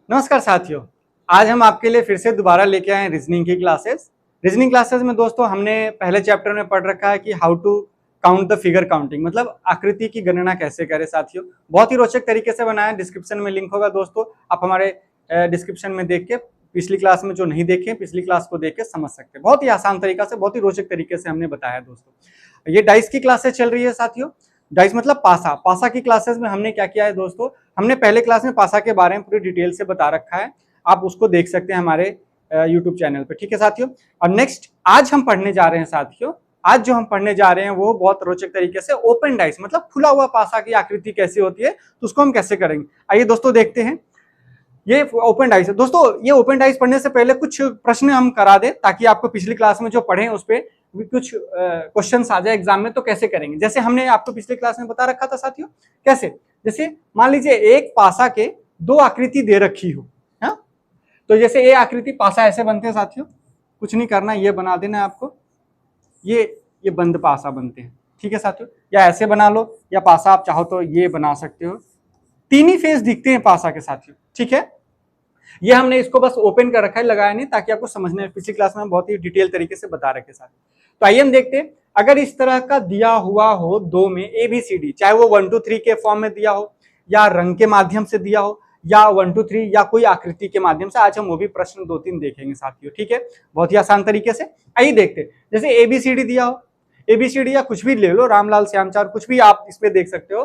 नमस्कार साथियों। आज हम आपके लिए फिर से दोबारा लेके आए हैं रीजनिंग की क्लासेस। रीजनिंग क्लासेस में दोस्तों हमने पहले चैप्टर में पढ़ रखा है कि how to count the figure counting, मतलब आकृति की गणना कैसे करें। साथियों बहुत ही रोचक तरीके से बनाया है, डिस्क्रिप्शन में लिंक होगा दोस्तों, आप हमारे डिस्क्रिप्शन में देख के पिछली क्लास में जो नहीं देखे पिछली क्लास को देख के समझ सकते हैं। बहुत ही आसान तरीका से, बहुत ही रोचक तरीके से हमने बताया दोस्तों। ये डाइस की क्लासेस चल रही है साथियों। डाइस मतलब पासा। पासा की क्लासेस में हमने क्या किया है दोस्तों, हमने पहले क्लास में पासा के बारे में पूरी डिटेल से बता रखा है, आप उसको देख सकते हैं हमारे यूट्यूब चैनल पे। ठीक है साथियों। अब नेक्स्ट आज हम पढ़ने जा रहे हैं साथियों, आज जो हम पढ़ने जा रहे हैं वो बहुत रोचक तरीके से ओपन डाइस मतलब खुला हुआ पासा की आकृति कैसी होती है, तो उसको हम कैसे करेंगे। आइए दोस्तों देखते हैं। ये ओपन डाइस है दोस्तों। ये ओपन डाइस पढ़ने से पहले कुछ प्रश्न हम करा दें ताकि आपको पिछली क्लास में जो पढ़े उस पर कुछ क्वेश्चन आ जाए एग्जाम में, तो कैसे करेंगे। जैसे हमने आपको पिछली क्लास में बता रखा था साथियों, कैसे, जैसे मान लीजिए एक पासा के दो आकृति दे रखी हो, हाँ? तो जैसे ये आकृति पासा ऐसे बनते हैं साथियों, कुछ नहीं करना, ये बना देना है आपको, ये बंद पासा बनते हैं। ठीक है साथियों, या ऐसे बना लो, या पासा आप चाहो तो ये बना सकते हो। तीन ही फेस दिखते हैं पासा के साथियों। ठीक है, ये हमने इसको बस ओपन कर रखा है, लगाया नहीं, ताकि आपको समझने में पिछली क्लास में बहुत ही डिटेल तरीके से बता रखे साथ। तो आइए हम देखते हैं, अगर इस तरह का दिया हुआ हो दो में ABCD, चाहे वो 1 2 3 के फॉर्म में दिया हो, या रंग के माध्यम से दिया हो, या 1 2 3 या कोई आकृति के माध्यम से। आज हम वो भी प्रश्न 2-3 देखेंगे साथियों। ठीक है, बहुत ही आसान तरीके से। आइए देखते हैं, जैसे ABCD दिया हो, ABCD या कुछ भी ले लो, रामलाल श्यामचार, कुछ भी आप इसमें देख सकते हो।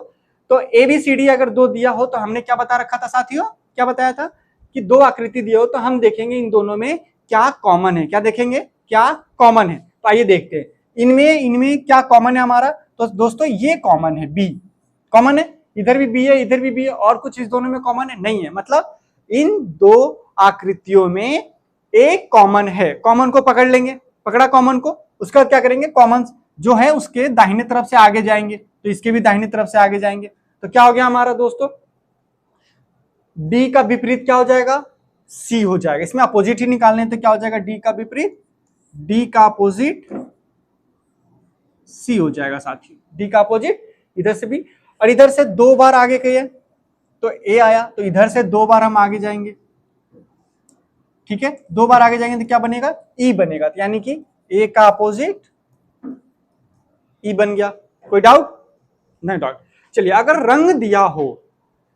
तो ABCD अगर दो दिया हो तो हमने क्या बता रखा था साथियों, क्या बताया था कि दो आकृति दिए हो तो हम देखेंगे इन दोनों में क्या कॉमन है। क्या देखेंगे, क्या कॉमन है। तो आइए देखते हैं इनमें क्या कॉमन है हमारा। तो दोस्तों ये कॉमन है, बी कॉमन है, इधर भी बी है, इधर भी बी है, और कुछ इस दोनों में कॉमन है नहीं है। मतलब इन दो आकृतियों में एक कॉमन है। कॉमन को पकड़ लेंगे, पकड़ा कॉमन को, उसके बाद क्या करेंगे, कॉमन जो है उसके दाहिने तरफ से आगे जाएंगे, तो इसके भी दाहिने तरफ से आगे जाएंगे। तो क्या हो गया हमारा दोस्तों, डी का विपरीत क्या हो जाएगा, सी हो जाएगा। इसमें अपोजिट ही निकालने तो क्या हो जाएगा, डी का विपरीत, डी का अपोजिट सी हो जाएगा साथियों। डी का अपोजिट इधर से भी, और इधर से दो बार आगे गए तो ए आया, तो इधर से दो बार हम आगे जाएंगे। ठीक है, दो बार आगे जाएंगे तो क्या बनेगा, ई बनेगा, यानी कि ए का अपोजिट ई बन गया। कोई डाउट नहीं, डाउट। चलिए, अगर रंग दिया हो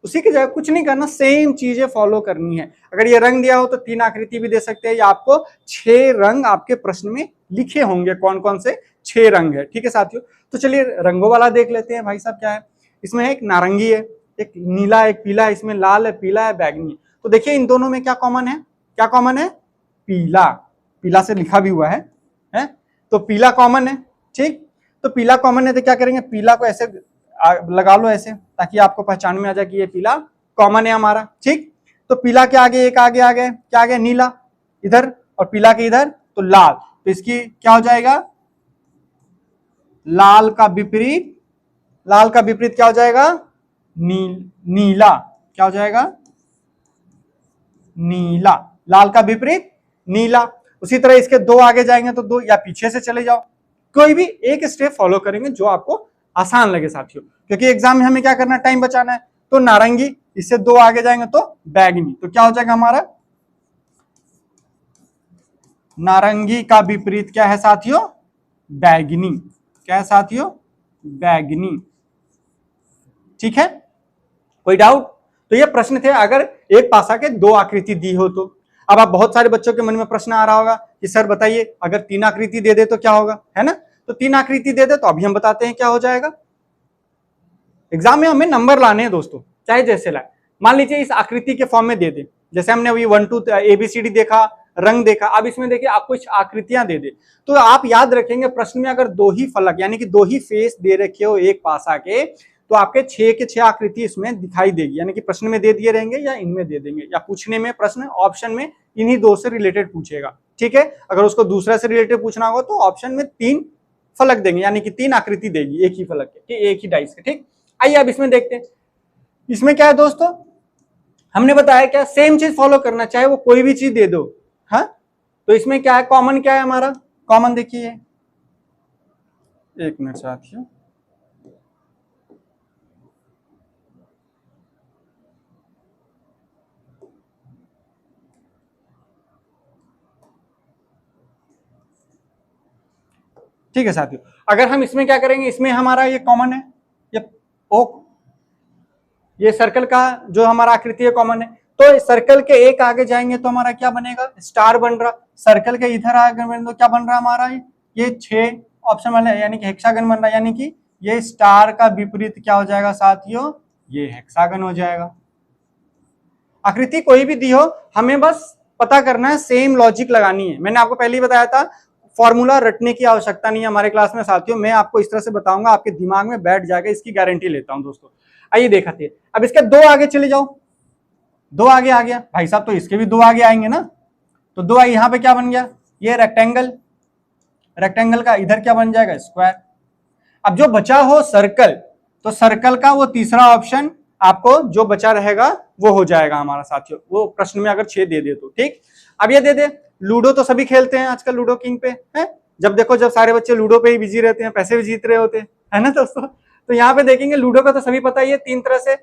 उसी की जगह कुछ नहीं करना, सेम चीजें फॉलो करनी है। अगर ये रंग दिया हो तो तीन आकृति भी दे सकते हैं, या आपको 6 रंग आपके प्रश्न में लिखे होंगे, कौन कौन से 6 रंग है। ठीक है साथियों, तो चलिए रंगों वाला देख लेते हैं भाई साहब। क्या है इसमें, एक नारंगी है, एक नीला, एक पीला, इसमें लाल है, पीला है, बैगनी है। तो देखिए इन दोनों में क्या कॉमन है, क्या कॉमन है, पीला। पीला से लिखा भी हुआ है? तो पीला कॉमन है। ठीक, तो पीला कॉमन है तो क्या करेंगे, पीला को ऐसे लगा लो ऐसे, ताकि आपको पहचान में आ जाए कि ये पीला कॉमन है हमारा। ठीक, तो पीला के आगे एक आगे आ गया, क्या आ गया, नीला इधर, और पीला के इधर तो लाल। तो इसकी क्या हो जाएगा, लाल का विपरीत, लाल का विपरीत क्या हो जाएगा, नीला। क्या हो जाएगा, नीला। लाल का विपरीत नीला। उसी तरह इसके दो आगे जाएंगे तो दो, या पीछे से चले जाओ, कोई भी एक स्टेप फॉलो करेंगे जो आपको आसान लगे साथियों, क्योंकि एग्जाम में हमें क्या करना है, टाइम बचाना है। तो नारंगी, इससे दो आगे जाएंगे तो बैगनी। तो क्या हो जाएगा हमारा, नारंगी का विपरीत क्या है साथियों, बैगनी। क्या है साथियों, बैगनी। ठीक है, कोई डाउट। तो ये प्रश्न थे, अगर एक पासा के दो आकृति दी हो तो। अब आप बहुत सारे बच्चों के मन में प्रश्न आ रहा होगा कि सर बताइए अगर तीन आकृति दे दे तो क्या होगा, है ना। तो तीन आकृति दे दे तो अभी हम बताते हैं क्या हो जाएगा। एग्जाम में हमें नंबर लाने हैं दोस्तों, चाहे जैसे लाए। मान लीजिए इस आकृति के फॉर्म में दे दे, जैसे हमने अभी 1 2 ABCD देखा, रंग देखा, अब इसमें देखिए आप कुछ आकृतियां दे दे। तो आप याद रखेंगे प्रश्न में अगर दो ही फलक यानी कि दो ही फेस दे रखे हो एक पासा के, तो आपके 6 के 6 आकृति इसमें दिखाई देगी, यानी कि प्रश्न में दे दिए रहेंगे या इनमें दे देंगे, या पूछने में प्रश्न ऑप्शन में इन्हीं दो से रिलेटेड पूछेगा। ठीक है, अगर उसको दूसरा से रिलेटेड पूछना होगा तो ऑप्शन में 3 फलक देंगे, यानी कि 3 आकृति देगी एक ही फलक के, एक ही डाइस के। ठीक, आइए अब इसमें देखते हैं। इसमें क्या है दोस्तों, हमने बताया क्या, सेम चीज फॉलो करना, चाहे वो कोई भी चीज दे दो। हाँ, तो इसमें क्या है, कॉमन क्या है हमारा, कॉमन देखिए, एक मिनट साथियों, ठीक है साथियों, अगर हम इसमें क्या करेंगे, इसमें हमारा ये कॉमन है, ये ओ, ये सर्कल का जो हमारा आकृति है कॉमन है, तो सर्कल के एक आगे जाएंगे तो हमारा क्या बनेगा, स्टार बन रहा। सर्कल के इधर आगे बने तो क्या बन रहा हमारा, ये 6 ऑप्शन वाला है, यानी कि हेक्सागन बन रहा है, यानी कि ये स्टार का विपरीत क्या हो जाएगा साथियों, ये हेक्सागन हो जाएगा। आकृति कोई भी दी हो, हमें बस पता करना है, सेम लॉजिक लगानी है। मैंने आपको पहले ही बताया था, फॉर्मूला रटने की आवश्यकता नहीं है हमारे क्लास में साथियों, मैं आपको इस तरह से बताऊंगा, आपके दिमाग में बैठ जाएगा, इसकी गारंटी लेता हूं दोस्तों। आइए देखते हैं, अब इसके 2 आगे चले जाओ, 2 आगे आ गया भाई साहब, तो इसके भी 2 आगे आएंगे ना, तो 2 आगे यहां पे क्या बन गया, ये रेक्टेंगल, रेक्टेंगल का इधर क्या बन जाएगा, स्क्वायर। अब जो बचा हो सर्कल, तो सर्कल का वो तीसरा ऑप्शन आपको जो बचा रहेगा वो हो जाएगा हमारा साथियों, वो प्रश्न में अगर 6 दे दे तो ठीक। अब ये दे दे, लूडो तो सभी खेलते हैं आजकल, लूडो किंग पे है, जब देखो जब सारे बच्चे लूडो पे ही बिजी रहते हैं, पैसे भी जीत रहे होते हैं, है ना दोस्तों। तो यहाँ पे देखेंगे लूडो का तो सभी पता ही है, 3 तरह से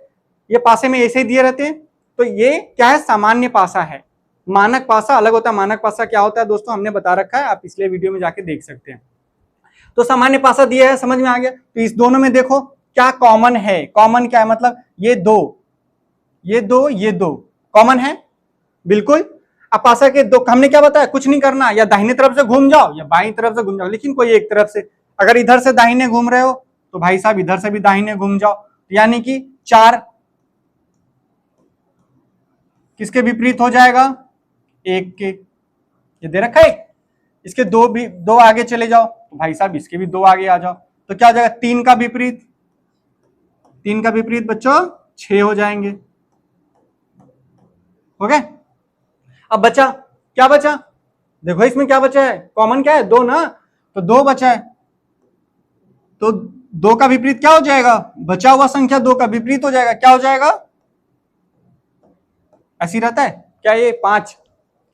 ये पासे में ऐसे ही दिए रहते हैं। तो ये क्या है, सामान्य पासा है, मानक पासा अलग होता है। मानक पासा क्या होता है दोस्तों, हमने बता रखा है, आप पिछले वीडियो में जाके देख सकते हैं। तो सामान्य पासा दिया है, समझ में आ गया। तो इस दोनों में देखो क्या कॉमन है, कॉमन क्या है, मतलब ये दो कॉमन है बिल्कुल। अब पासा के 2, हमने क्या बताया, कुछ नहीं करना, या दाहिने तरफ से घूम जाओ या बाईं तरफ से घूम जाओ, लेकिन कोई एक तरफ से। अगर इधर से दाहिने घूम रहे हो तो भाई साहब इधर से भी दाहिने घूम जाओ, यानी कि 4 किसके विपरीत हो जाएगा, 1 के। ये दे रखा है, इसके 2 आगे चले जाओ तो भाई साहब इसके भी 2 आगे आ जाओ, तो क्या हो जाएगा, 3 का विपरीत, 3 का विपरीत बच्चों 6 हो जाएंगे, हो गए। अब बचा क्या, बचा देखो इसमें क्या बचा है, कॉमन क्या है, 2 ना, तो 2 बचा है, तो 2 का विपरीत क्या हो जाएगा, बचा हुआ संख्या 2 का विपरीत हो जाएगा, क्या हो जाएगा, ऐसी रहता है क्या, ये 5,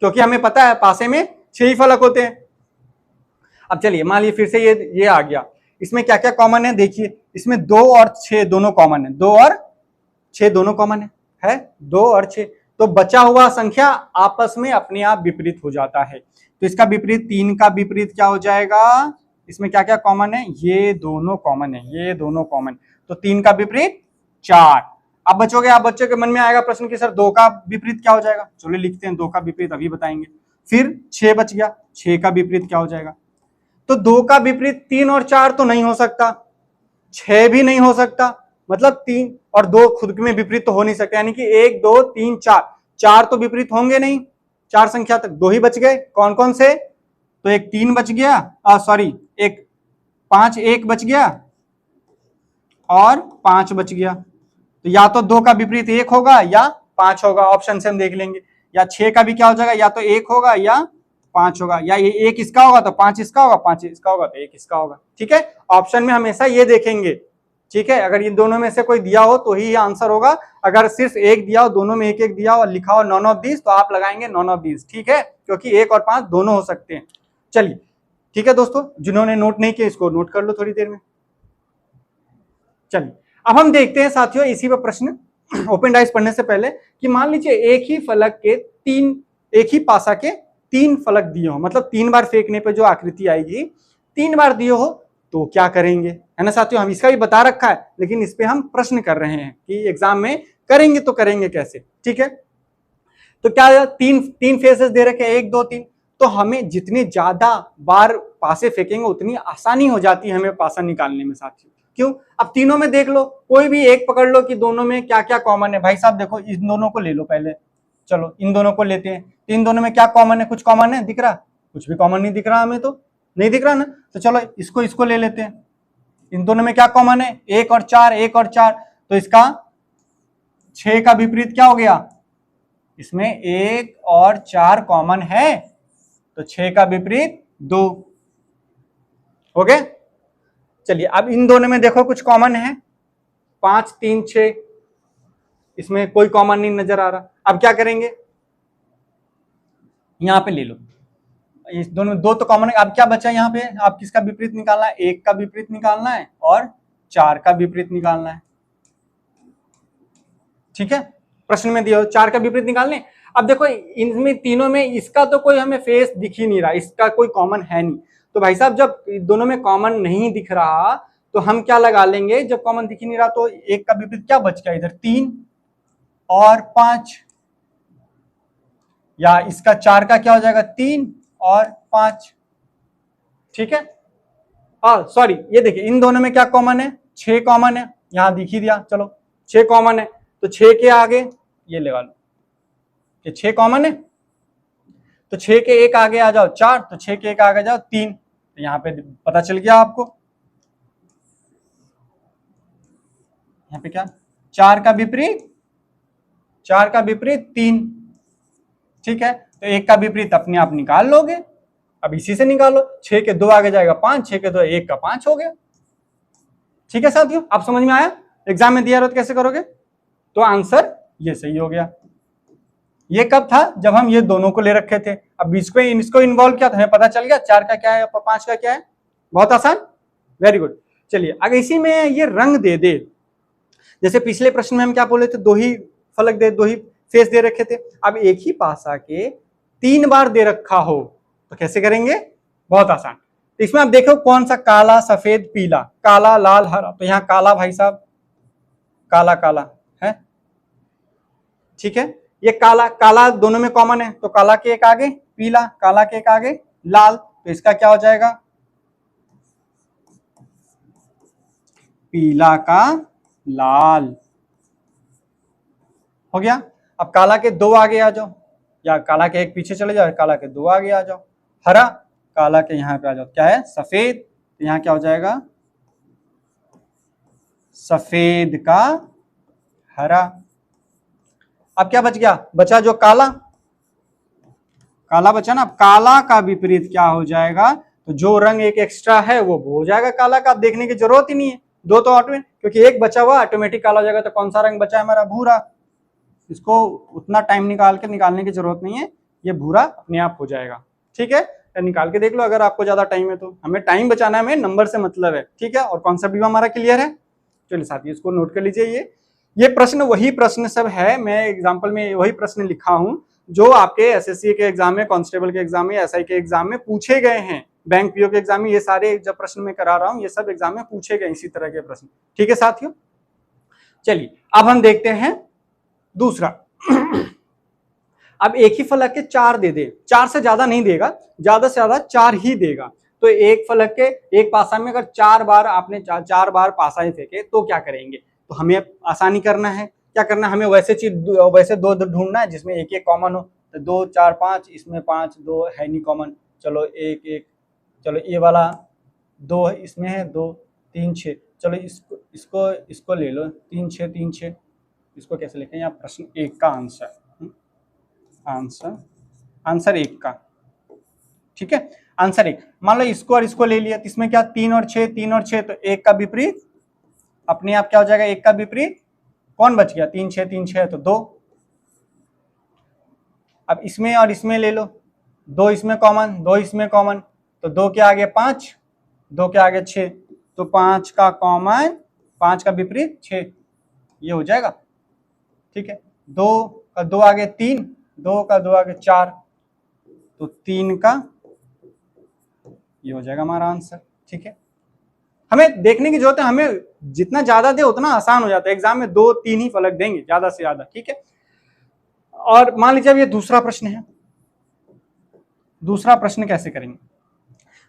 क्योंकि हमें पता है पासे में 6 ही फलक होते हैं। अब चलिए मान लीजिए फिर से ये आ गया, इसमें क्या क्या कॉमन है देखिए, इसमें 2 और 6 दोनों कॉमन है, 2 और 6 दोनों कॉमन है 2 और 6, तो बचा हुआ संख्या आपस में अपने आप विपरीत हो जाता है। तो इसका विपरीत, 3 का विपरीत क्या हो जाएगा, इसमें क्या क्या कॉमन है, ये दोनों कॉमन है, ये दोनों कॉमन, तो 3 का विपरीत 4। अब बच्चों के मन में आएगा प्रश्न कि सर 2 का विपरीत क्या हो जाएगा, चलो लिखते हैं, 2 का विपरीत अभी बताएंगे। फिर 6 बच गया, 6 का विपरीत क्या हो जाएगा, तो 2 का विपरीत 3 और 4 तो नहीं हो सकता, 6 भी नहीं हो सकता, मतलब 3 और 2 खुद में विपरीत तो हो नहीं सकता, यानी कि 1 2 3 4 तो विपरीत होंगे नहीं, 4 संख्या तक 2 ही बच गए, कौन कौन से, तो एक 3 बच गया, सॉरी एक 5 1 बच गया और 5 बच गया, तो या तो 2 का विपरीत 1 होगा या 5 होगा, ऑप्शन से हम देख लेंगे, या 6 का भी क्या हो जाएगा, या तो 1 होगा या 5 होगा, या ये 1 इसका होगा तो 5 इसका होगा, 5 इसका होगा तो 1 इसका होगा, ठीक है। ऑप्शन में हमेशा ये देखेंगे, ठीक है, अगर इन दोनों में से कोई दिया हो तो ही आंसर होगा, अगर सिर्फ 1 दिया हो, दोनों में 1 1 दिया हो और लिखा हो नॉन ऑफ दीज, तो आप लगाएंगे नॉन ऑफ दीज, ठीक है, क्योंकि 1 और 5 दोनों हो सकते हैं। चलिए ठीक है दोस्तों, जिन्होंने नोट नहीं किया इसको नोट कर लो थोड़ी देर में। चलिए अब हम देखते हैं साथियों इसी पर प्रश्न, ओपन डाइस पढ़ने से पहले, कि मान लीजिए एक ही पासा के 3 फलक दिए हो, मतलब 3 बार फेंकने पे जो आकृति आएगी 3 बार दिए हो तो क्या करेंगे, है ना साथियों। हम इसका भी बता रखा है, लेकिन इस पे हम प्रश्न कर रहे हैं कि एग्जाम में करेंगे तो करेंगे कैसे, ठीक है। तो क्या 3 फेसेस दे रखे, 1 2 3, तो हमें जितने ज्यादा बार पासे फेंकेंगे उतनी आसानी हो जाती है हमें पासा निकालने में साथियों। क्यों, अब तीनों में देख लो, कोई भी एक पकड़ लो कि दोनों में क्या क्या कॉमन है। भाई साहब देखो इन दोनों को ले लो पहले, चलो इन दोनों को लेते हैं, तो इन दोनों में क्या कॉमन है, कुछ कॉमन है दिख रहा, कुछ भी कॉमन नहीं दिख रहा, हमें तो नहीं दिख रहा ना, तो चलो इसको ले लेते हैं। इन दोनों में क्या कॉमन है, 1 और 4, 1 और 4, तो इसका 6 का विपरीत क्या हो गया, इसमें 1 और 4 कॉमन है, तो 6 का विपरीत 2 हो गए। चलिए अब इन दोनों में देखो कुछ कॉमन है, 5 3 6, इसमें कोई कॉमन नहीं नजर आ रहा। अब क्या करेंगे, यहां पे ले लो, इस दोनों में 2 तो कॉमन है। अब क्या बचा यहाँ पे, आप किसका विपरीत निकालना है, 1 का विपरीत निकालना है और 4 का विपरीत निकालना है, ठीक है। प्रश्न में दिया 4 का विपरीत निकालने। अब देखो इनमें तीनों में इसका तो कोई हमें फेस दिख ही नहीं रहा, इसका कोई कॉमन है नहीं, तो भाई साहब जब दोनों में कॉमन नहीं दिख रहा तो हम क्या लगा लेंगे, जब कॉमन दिख ही नहीं रहा तो एक का विपरीत क्या बच गया इधर 3 और 5, या इसका 4 का क्या हो जाएगा 3 और 5, ठीक है। और सॉरी ये देखिए इन दोनों में क्या कॉमन है, 6 कॉमन है, यहां दिख ही दिया, चलो 6 कॉमन है तो 6 के आगे ये लगा लो कि 6 कॉमन है, तो 6 के एक आगे आ जाओ 4, तो 6 के एक आगे जाओ 3, तो यहां पे पता चल गया आपको, यहां पे क्या 4 का विपरीत 3, ठीक है। तो एक का विपरीत अपने आप निकाल लोगे, अब इसी से निकालो, 6 के 2 आगे जाएगा 5, 6 के 2 1 का 5 हो गया, ठीक है साथियों। आप समझ में आया, एग्जाम में दिया रहो तो कैसे करोगे, तो आंसर ये सही हो गया। ये कब था, जब हम ये दोनों को ले रखे थे, अब बीच में इसको इन्वॉल्व किया तो हमें पता चल गया 4 का क्या है 5 का क्या है, बहुत आसान, वेरी गुड। चलिए अगर इसी में ये रंग दे दे, जैसे पिछले प्रश्न में हम क्या बोले थे, 2 ही फलक दे, 2 ही फेस दे रखे थे, अब एक ही पासा के 3 बार दे रखा हो तो कैसे करेंगे, बहुत आसान। तो इसमें आप देखो कौन सा, काला सफेद पीला, काला लाल हरा, तो यहाँ काला भाई साहब काला काला है, ठीक है। ये काला काला दोनों में कॉमन है तो काला के एक आगे पीला, काला के एक आगे लाल, तो इसका क्या हो जाएगा पीला का लाल, हो गया। अब काला के 2 आगे आ जाओ, या काला के एक पीछे चले जाओ, काला के 2 आगे आ जाओ हरा, काला के यहां पे आ जाओ क्या है सफेद, तो यहां क्या हो जाएगा सफेद का हरा। अब क्या बच गया, बचा जो काला, काला बचा ना, अब काला का विपरीत क्या हो जाएगा, तो जो रंग एक एक्स्ट्रा है वो हो जाएगा काला का, अब देखने की जरूरत ही नहीं है, 2 तो ऑटोमेटिक, क्योंकि एक बचा हुआ ऑटोमेटिक काला हो जाएगा, तो कौन सा रंग बचा है हमारा भूरा, इसको उतना टाइम निकालने की जरूरत नहीं है, ये भूरा अपने आप हो जाएगा, ठीक है। निकाल के देख लो अगर आपको ज्यादा टाइम है तो, हमें टाइम बचाना है, हमें नंबर से मतलब है, ठीक है। और कॉन्सेप्ट भी हमारा क्लियर है, चलिए साथियों इसको नोट कर लीजिए। ये प्रश्न वही प्रश्न सब है, मैं एग्जाम्पल में वही प्रश्न लिखा हूं जो आपके एसएससी के एग्जाम में, कांस्टेबल के एग्जाम में, एसआई के एग्जाम में पूछे गए हैं, बैंक पीओ के एग्जाम में, ये सारे जब प्रश्न में करा रहा हूं ये सब एग्जाम में पूछे गए इसी तरह के प्रश्न, ठीक है साथियों। चलिए अब हम देखते हैं दूसरा। अब एक ही फलक के 4 दे दे, 4 से ज्यादा नहीं देगा, ज्यादा से ज्यादा 4 ही देगा, तो एक फलक के एक पासा में अगर 4 बार आपने 4 बार पासा ही फेंके तो क्या करेंगे, तो हमें आसानी करना है, क्या करना है हमें, वैसे 2 ढूंढना है जिसमें एक एक कॉमन हो, तो 2 4 5, इसमें 5 2 है नहीं कॉमन, चलो एक एक, चलो ये वाला 2 इसमें है 2 3 6, चलो इसको ले लो 3 6 3 6, इसको कैसे लिखें, यहाँ प्रश्न 1 का आंसर 1 का, ठीक है, आंसर 1। मान लो इसको और इसको ले लिया तो इसमें क्या 3 और 6 3 और 6, तो 1 का विपरीत अपने आप क्या हो जाएगा, 1 का विपरीत कौन बच गया 3 6 3 6 तो 2। अब इसमें और इसमें ले लो, 2 इसमें कॉमन 2 इसमें कॉमन, तो 2 के आगे 5 2 के आगे 6, तो 5 का कॉमन 5 का विपरीत 6, ये हो जाएगा, ठीक है। 2 का 2 आगे 3 2 का 2 आगे 4, तो 3 का ये हो जाएगा हमारा आंसर, ठीक है। हमें देखने की जरूरत है, हमें जितना ज्यादा दे उतना आसान हो जाता है, एग्जाम में 2 3 ही फलक देंगे ज्यादा से ज्यादा, ठीक है। और मान लीजिए अब ये दूसरा प्रश्न है, दूसरा प्रश्न कैसे करेंगे,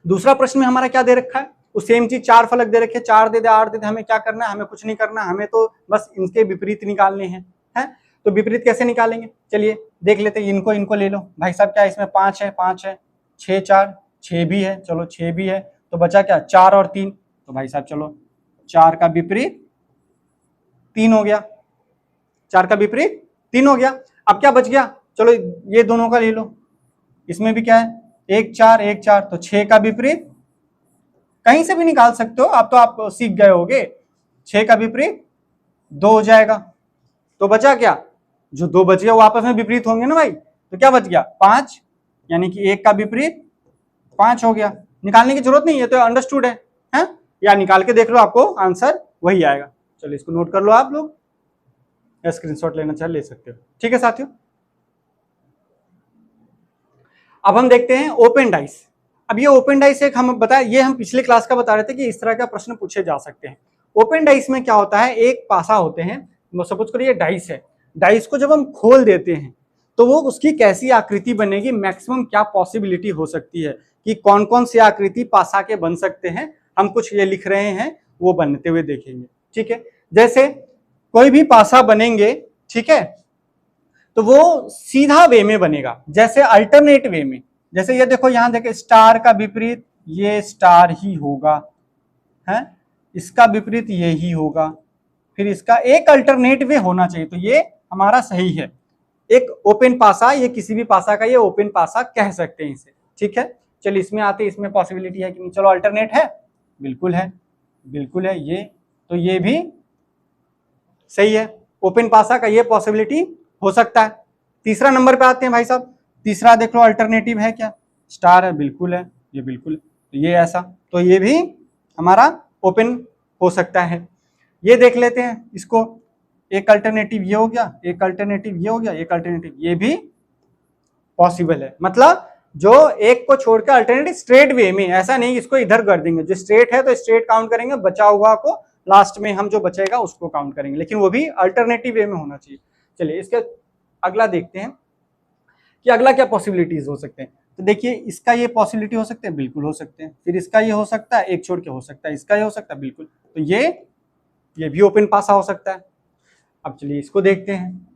दूसरा प्रश्न में हमारा क्या दे रखा है, वो सेम चीज 4 फलक दे रखे, 4 दे दे 8 दे दे, हमें क्या करना है, हमें कुछ नहीं करना, हमें तो बस इनके विपरीत निकालने हैं, तो विपरीत कैसे निकालेंगे, चलिए देख लेते हैं, इनको ले लो भाई साहब, क्या इसमें 5 है 6 4 6 भी है, चलो 6 भी है, तो बचा क्या 4 और 3, तो भाई साहब चलो 4 का विपरीत 3 हो गया, 4 का विपरीत 3 हो गया। अब क्या बच गया, चलो ये दोनों का ले लो, इसमें भी क्या है 1 4 1 4, तो 6 का विपरीत कहीं से भी निकाल सकते हो, अब तो आप सीख गए होगे, 6 का विपरीत 2 हो जाएगा, तो बचा क्या, जो 2 बच गया वो आपस में विपरीत होंगे ना भाई, तो क्या बच गया 5, यानी कि 1 का विपरीत 5 हो गया, निकालने की जरूरत नहीं है, तो अंडरस्टूड है, या निकाल के देख लो आपको आंसर वही आएगा। चलो इसको नोट कर लो आप लोग, या स्क्रीनशॉट लेना चाहे ले सकते हो, ठीक है साथियों। अब हम देखते हैं ओपन डाइस। अब ये ओपन डाइस एक हम बताए, ये हम पिछले क्लास का बता रहे थे कि इस तरह का प्रश्न पूछे जा सकते हैं। ओपन डाइस में क्या होता है, एक पासा होते हैं, सपोज करिए ये डाइस है, डाइस को जब हम खोल देते हैं तो वो उसकी कैसी आकृति बनेगी, मैक्सिमम क्या पॉसिबिलिटी हो सकती है कि कौन कौन सी आकृति पासा के बन सकते हैं, हम कुछ ये लिख रहे हैं वो बनते हुए देखेंगे। ठीक है, जैसे कोई भी पासा बनेंगे, ठीक है, तो वो सीधा वे में बनेगा, जैसे अल्टरनेट वे में। जैसे ये देखो यहां देखे, स्टार का विपरीत ये स्टार ही होगा, है, इसका विपरीत ये ही होगा, फिर इसका एक अल्टरनेट वे होना चाहिए, तो ये हमारा सही है। एक ओपन पासा, ये किसी भी पासा का ये ओपन पासा कह सकते हैं इसे। ठीक है, चलिए इसमें आते, इसमें पॉसिबिलिटी है कि नहीं, चलो अल्टरनेट है, बिल्कुल है, बिल्कुल है, ये तो ये भी सही है, ओपन पासा का ये पॉसिबिलिटी हो सकता है। तीसरा नंबर पे आते हैं भाई साहब, तीसरा देख लो अल्टरनेटिव है क्या, स्टार है, बिल्कुल है, ये बिल्कुल है, तो ये ऐसा, तो ये भी हमारा ओपन हो सकता है। ये देख लेते हैं इसको, एक अल्टरनेटिव ये हो गया, एक अल्टरनेटिव ये हो गया, एक अल्टरनेटिव ये भी पॉसिबल है। मतलब जो एक को छोड़कर अल्टरनेटिव स्ट्रेट वे में, ऐसा नहीं इसको इधर कर देंगे, जो स्ट्रेट है तो स्ट्रेट काउंट करेंगे, बचा हुआ को लास्ट में हम जो बचेगा उसको काउंट करेंगे, लेकिन वो भी अल्टरनेटिव वे में होना चाहिए। चलिए इसके अगला देखते हैं कि अगला क्या पॉसिबिलिटीज हो सकते हैं। तो देखिए इसका ये पॉसिबिलिटी हो सकते हैं, बिल्कुल हो सकते हैं, फिर इसका ये हो सकता है, एक छोड़ के हो सकता है, इसका ये हो सकता है, बिल्कुल, तो ये भी ओपन पासा हो सकता है। अब चलिए इसको देखते हैं,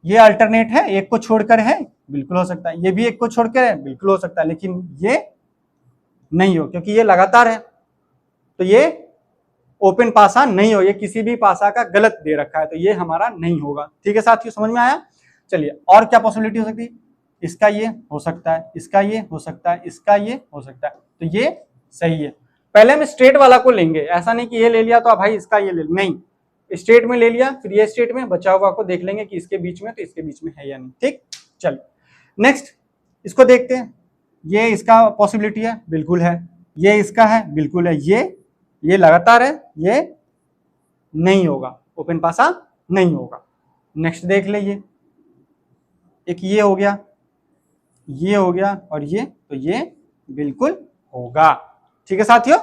ये अल्टरनेट है, एक को छोड़कर है, बिल्कुल हो सकता है, ये भी एक को छोड़कर है, बिल्कुल हो सकता है, लेकिन ये नहीं हो क्योंकि ये लगातार है, तो ये ओपन पासा नहीं हो, ये किसी भी पासा का गलत दे रखा है, तो ये हमारा नहीं होगा। ठीक है साथियों, समझ में आया। चलिए और क्या पॉसिबिलिटी हो सकती है, इसका ये हो सकता है, इसका ये हो सकता है, इसका ये हो सकता है, तो ये सही है। पहले हम स्ट्रेट वाला को लेंगे, ऐसा नहीं कि ये ले लिया तो भाई इसका ये ले, नहीं, स्ट्रेट में ले लिया, फिर ये स्ट्रेट में, बचा हुआ को देख लेंगे कि इसके बीच में, तो इसके बीच में है या नहीं। ठीक, चलिए नेक्स्ट इसको देखते हैं, ये इसका पॉसिबिलिटी है, बिल्कुल है, ये इसका है, बिल्कुल है, ये लगातार है, ये नहीं होगा, ओपन पासा नहीं होगा। नेक्स्ट देख लीजिए, एक ये हो गया, ये हो गया, और ये, तो ये बिल्कुल होगा। ठीक है साथियों,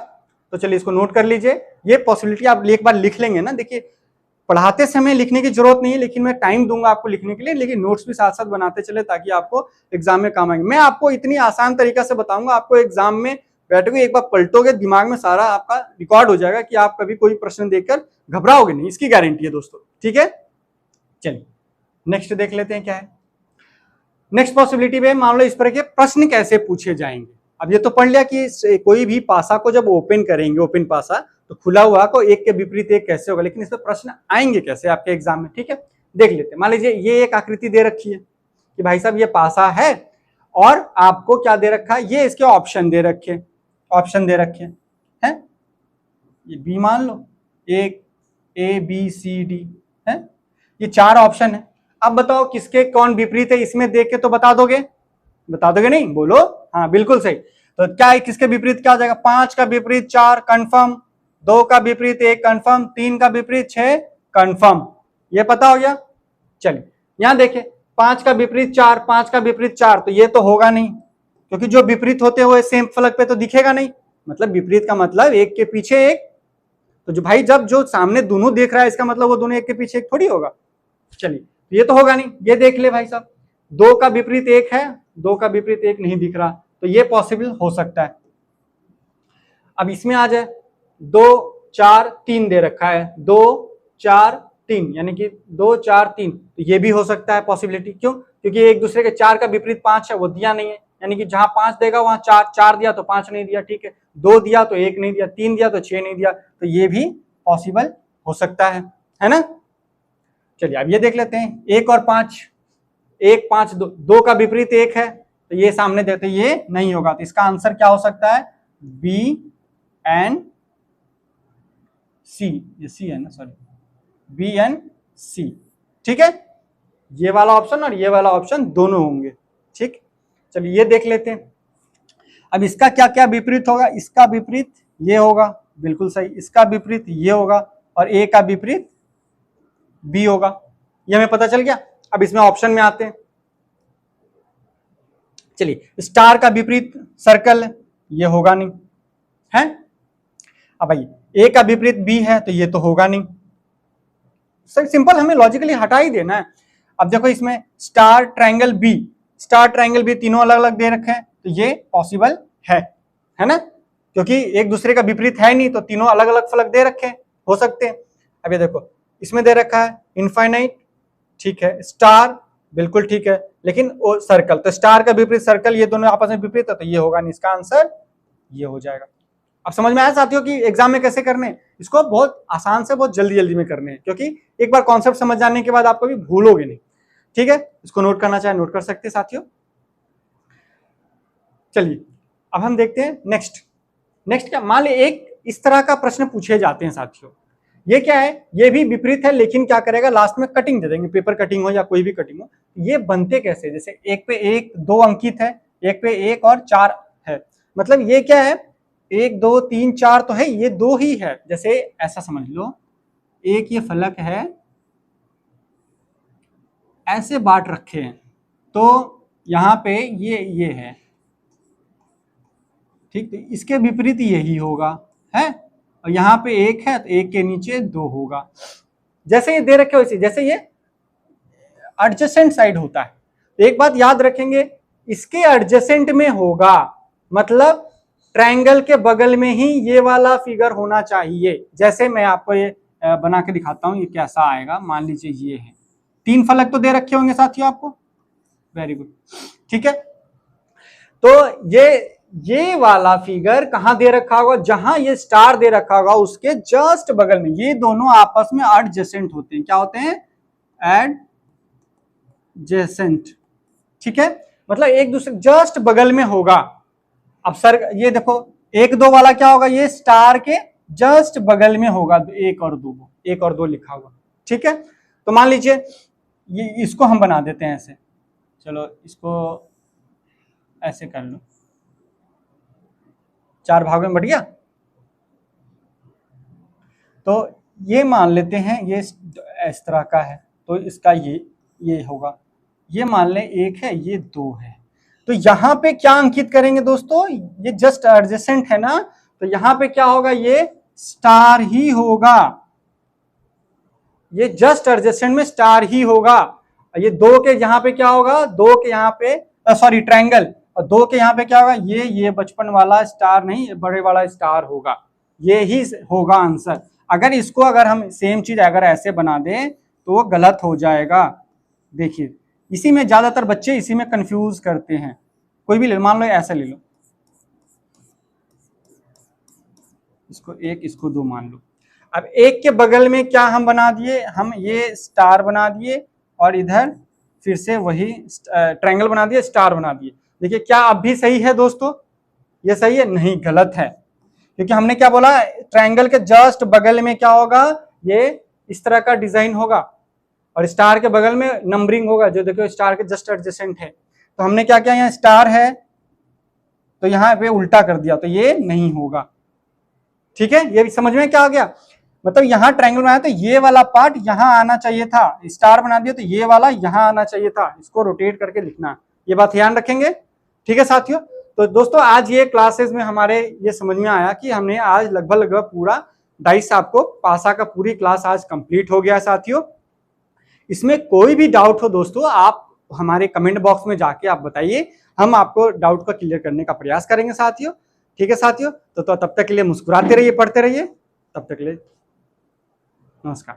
तो चलिए इसको नोट कर लीजिए, ये पॉसिबिलिटी आप एक बार लिख लेंगे ना। देखिए पढ़ाते समय लिखने की जरूरत नहीं है, लेकिन मैं टाइम दूंगा आपको लिखने के लिए, लेकिन नोट्स भी साथ साथ बनाते चले ताकि आपको एग्जाम में काम आएंगे। मैं आपको इतनी आसान तरीका से बताऊंगा, आपको एग्जाम में बैठोगे एक बार पलटोगे, दिमाग में सारा आपका रिकॉर्ड हो जाएगा कि आप कभी कोई प्रश्न देखकर घबराओगे नहीं, इसकी गारंटी है दोस्तों। ठीक है, चलिए नेक्स्ट देख लेते हैं क्या है। नेक्स्ट पॉसिबिलिटी में मान लो इस तरह के प्रश्न कैसे पूछे जाएंगे। अब ये तो पढ़ लिया कि कोई भी पासा को जब ओपन करेंगे, ओपन पासा, तो खुला हुआ को एक के विपरीत एक कैसे होगा, लेकिन इसमें प्रश्न आएंगे कैसे आपके एग्जाम में। ठीक है, देख लेते हैं। मान लीजिए ये एक आकृति दे रखी है कि भाई साहब ये पासा है, और आपको क्या दे रखा है, ये इसके ऑप्शन दे रखे, ऑप्शन दे रखे हैं, ये बी मान लो, एक ए बी सी डी है, ये 4 ऑप्शन है। अब बताओ किसके कौन विपरीत है, इसमें देख के तो बता दोगे, बता दोगे नहीं, बोलो हाँ बिल्कुल सही। तो क्या है, किसके विपरीत क्या हो जाएगा, 5 का विपरीत 4 कंफर्म, 2 का विपरीत 1 कंफर्म, 3 का विपरीत 6 कंफर्म, ये पता हो गया। चलिए यहां देखें, 5 का विपरीत 4, 5 का विपरीत 4, तो ये तो होगा नहीं, क्योंकि जो विपरीत होते हुए सेम फलक पे तो दिखेगा नहीं, मतलब विपरीत का मतलब एक के पीछे एक, तो जो भाई जब जो सामने दोनों देख रहा है इसका मतलब वो दोनों एक के पीछे एक थोड़ी होगा। चलिए ये तो होगा नहीं, ये देख ले भाई साहब, 2 का विपरीत 1 है, 2 का विपरीत 1 नहीं दिख रहा, तो ये पॉसिबल हो सकता है। अब इसमें आ जाए, 2 4 3 दे रखा है, 2 4 3, यानी कि 2 4 3, तो ये भी हो सकता है पॉसिबिलिटी। क्यों, क्योंकि एक दूसरे के 4 का विपरीत 5 है, वो दिया नहीं है, यानी कि जहां 5 देगा वहां 4, 4 दिया तो 5 नहीं दिया, ठीक है, 2 दिया तो 1 नहीं दिया, 3 दिया तो 6 नहीं दिया, तो ये भी पॉसिबल हो सकता है ना। चलिए अब ये देख लेते हैं, 1 और 5, 1 5 2 का विपरीत 1 है, तो ये सामने देते, ये नहीं होगा, तो इसका आंसर क्या हो सकता है, बी एंड सी, ये सी है ना, सॉरी, बी एंड सी। ठीक है, ये वाला ऑप्शन और ये वाला ऑप्शन दोनों होंगे। ठीक, चलिए ये देख लेते हैं। अब इसका क्या क्या विपरीत होगा, इसका विपरीत ये होगा, बिल्कुल सही, इसका विपरीत ये होगा, और ए का विपरीत बी होगा, ये हमें पता चल गया। अब इसमें ऑप्शन में आते हैं, चलिए स्टार का विपरीत सर्कल है, ये होगा नहीं है। अब भाई ए का विपरीत बी है तो ये तो होगा नहीं। सर सिंपल, हमें लॉजिकली हटा ही देना है। अब देखो इसमें स्टार ट्रायंगल बी तीनों अलग अलग दे रखे हैं तो ये पॉसिबल है ना, क्योंकि एक दूसरे का विपरीत है नहीं तो तीनों अलग अलग फलक दे रखे हैं, हो सकते हैं। अब ये देखो इसमें दे रखा है इनफाइनाइट, ठीक है, स्टार बिल्कुल ठीक है, लेकिन वो सर्कल, तो स्टार का विपरीत सर्कल, ये दोनों आपस में विपरीत है तो ये होगा नहीं, इसका आंसर ये हो जाएगा। अब समझ में आया साथियों कि एग्जाम में कैसे करने हैं? इसको बहुत आसान से बहुत जल्दी जल्दी में करने हैं, क्योंकि एक बार कॉन्सेप्ट समझ जाने के बाद आप कभी भूलोगे नहीं। ठीक है, इसको नोट करना चाहे नोट कर सकते हैं साथियों। चलिए अब हम देखते हैं नेक्स्ट क्या, मान लीजिए एक इस तरह का प्रश्न पूछे जाते हैं साथियों। ये क्या है, ये भी विपरीत है, लेकिन क्या करेगा लास्ट में कटिंग दे देंगे, पेपर कटिंग हो या कोई भी कटिंग हो। ये बनते कैसे, जैसे एक पे एक 2 अंकित है, एक पे 1 और 4 है, मतलब ये क्या है 1 2 3 4 तो है, ये 2 ही है। जैसे ऐसा समझ लो, एक ये फलक है, ऐसे बांट रखे हैं तो यहां पे ये है, ठीक, तो इसके विपरीत यही होगा है, और यहाँ पे 1 है तो 1 के नीचे 2 होगा। जैसे ये दे रखे वैसे, जैसे ये एडजेसेंट साइड होता है तो एक बात याद रखेंगे, इसके एडजेसेंट में होगा, मतलब ट्रायंगल के बगल में ही ये वाला फिगर होना चाहिए। जैसे मैं आपको ये बना के दिखाता हूं, ये कैसा आएगा। मान लीजिए ये है, 3 फलक तो दे रखे होंगे साथियों आपको, वेरी गुड, ठीक है। तो ये वाला फिगर कहां दे रखा होगा, जहां ये स्टार दे रखा होगा उसके जस्ट बगल में, ये दोनों आपस में एडजेसेंट होते हैं। क्या होते हैं, एडजेसेंट, ठीक है, मतलब एक दूसरे जस्ट बगल में होगा। अब सर ये देखो 1 2 वाला क्या होगा, ये स्टार के जस्ट बगल में होगा, 1 और 2 लिखा हुआ, ठीक है। तो मान लीजिए ये, इसको हम बना देते हैं ऐसे, चलो इसको ऐसे कर लो, 4 भाग में बट गया। तो ये मान लेते हैं ये इस तरह का है, तो इसका ये होगा, ये मान लें 1 है, ये 2 है। तो यहां पे क्या अंकित करेंगे दोस्तों, ये जस्ट एडजेसेंट है ना, तो यहां पे क्या होगा, ये स्टार ही होगा, ये जस्ट एडजेसेंट में स्टार ही होगा। ये 2 के यहाँ पे क्या होगा, 2 के यहाँ पे सॉरी ट्रायंगल, और 2 के यहाँ पे क्या होगा, ये बचपन वाला स्टार नहीं, बड़े वाला स्टार होगा, ये ही होगा आंसर। अगर इसको अगर हम सेम चीज अगर ऐसे बना दें तो वो गलत हो जाएगा। देखिए इसी में ज्यादातर बच्चे इसी में कंफ्यूज करते हैं। कोई भी ले, मान लो ऐसा ले लो, इसको 1 इसको 2 मान लो। अब 1 के बगल में क्या हम बना दिए, हम ये स्टार बना दिए, और इधर फिर से वही ट्रायंगल बना दिए, स्टार बना दिए। देखिए क्या अब भी सही है दोस्तों, ये सही है, नहीं गलत है, क्योंकि हमने क्या बोला, ट्रायंगल के जस्ट बगल में क्या होगा, ये इस तरह का डिजाइन होगा, और स्टार के बगल में नंबरिंग होगा, जो देखो स्टार के जस्ट एडजेसेंट है। तो हमने क्या किया, यहाँ स्टार है तो यहाँ पे उल्टा कर दिया, तो ये नहीं होगा, ठीक है। ये समझ में क्या आ गया, मतलब यहाँ ट्रायंगल बनाया तो ये वाला पार्ट यहाँ आना चाहिए था, स्टार बना दिया तो ये वाला यहाँ आना चाहिए था, इसको रोटेट करके लिखना, ये बात ध्यान रखेंगे, ठीक है साथियों। तो दोस्तों आज ये क्लासेस में हमारे ये समझ में आया कि हमने आज लगभग पूरा डाइस आपको पासा का पूरी क्लास आज कंप्लीट हो गया साथियों। इसमें कोई भी डाउट हो दोस्तों, आप हमारे कमेंट बॉक्स में जाके आप बताइए, हम आपको डाउट को क्लियर करने का प्रयास करेंगे साथियों, ठीक है साथियों। तो तब तक के लिए मुस्कुराते रहिए, पढ़ते रहिए, तब तक के लिए नमस्कार।